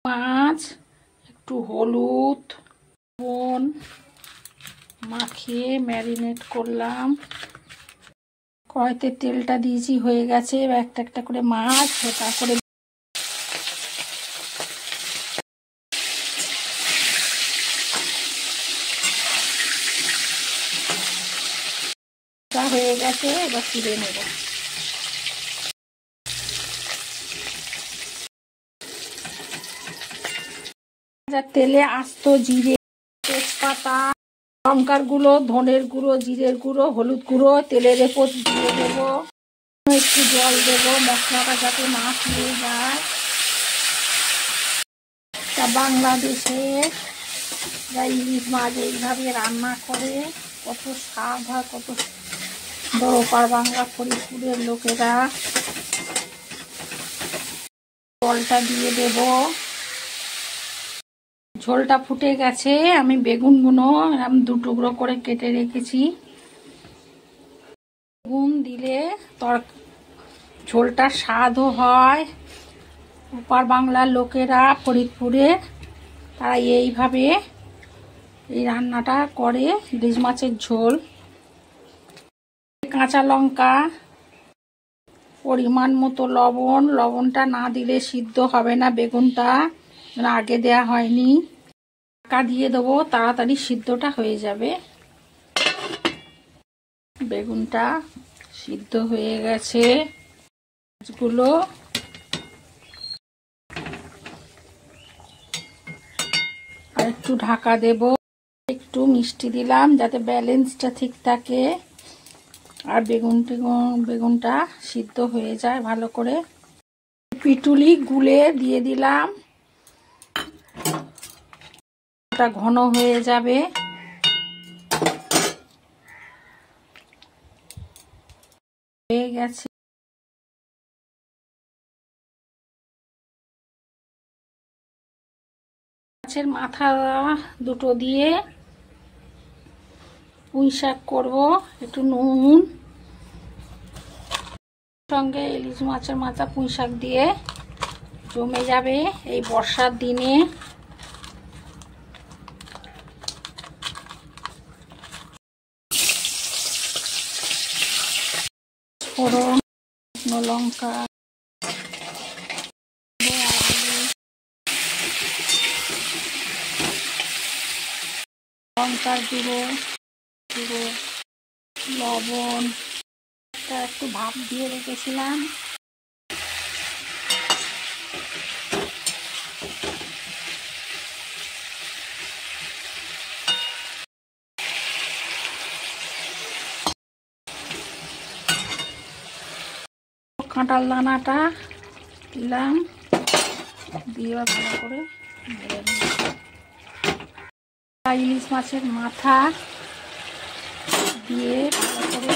মাছ একটু হলুদ লবণ মাখিয়ে ম্যারিনেট করলাম। কড়াইতে তেলটা দিয়েছি, হয়ে গেছে। এবার একটা একটা করে মাছ তারপরে হয়ে গেছে, এবার তুলে নেব। তেলে আস্ত জিরে, তেজপাতা, লঙ্কার গুঁড়ো, ধনের গুঁড়ো, জিরের গুঁড়ো, হলুদ গুঁড়ো তেলের উপর দিয়ে দেবো। একটু জল দেবো মশলাটা যাতে না পুড়ে যায়। তা বাংলাদেশে ইলিশ মাছ এইভাবে রান্না করে কত স্বাদ হয়, কত বড়পাড় বাংলা ফরিদপুরের লোকেরা। জলটা দিয়ে দেব। ঝোলটা ফুটে গেছে। আমি বেগুনগুলো এরকম দু টুকরো করে কেটে রেখেছি। বেগুন দিলে ঝোলটা স্বাদও হয়। ওপার বাংলার লোকেরা ফরিদপুরে তারা এইভাবে এই রান্নাটা করে, ইলিশ মাছের ঝোল। কাঁচা লঙ্কা, পরিমাণ মতো লবণ। লবণটা না দিলে সিদ্ধ হবে না বেগুনটা, আগে দেয়া হয়নি। ঢাকা দিয়ে দেবো, তাড়াতাড়ি সিদ্ধটা হয়ে যাবে। বেগুনটা সিদ্ধ হয়ে গেছে। মাছগুলো আর একটু ঢাকা দেব। একটু মিষ্টি দিলাম যাতে ব্যালেন্সটা ঠিক থাকে আর বেগুনটা সিদ্ধ হয়ে যায় ভালো করে। পিটুলি গুলে দিয়ে দিলাম, ওটা ঘন হয়ে যাবে। হয়ে গেছে। মাছের মাথা দুটো দিয়ে পুঁই শাক করবো। একটু নুন সঙ্গে ইলিশ মাছের মাথা পুঁই শাক দিয়ে জমে যাবে এই বর্ষার দিনে। ফোড়ন, শুকনো লঙ্কা, লঙ্কার গুঁড়ো, লবণ, একটু ভাপ দিয়ে রেখেছিলাম। কাঁঠাল দানাটা দিলাম, দিয়ে ভালো করে ইলিশ মাছের মাথা দিয়ে ভালো করে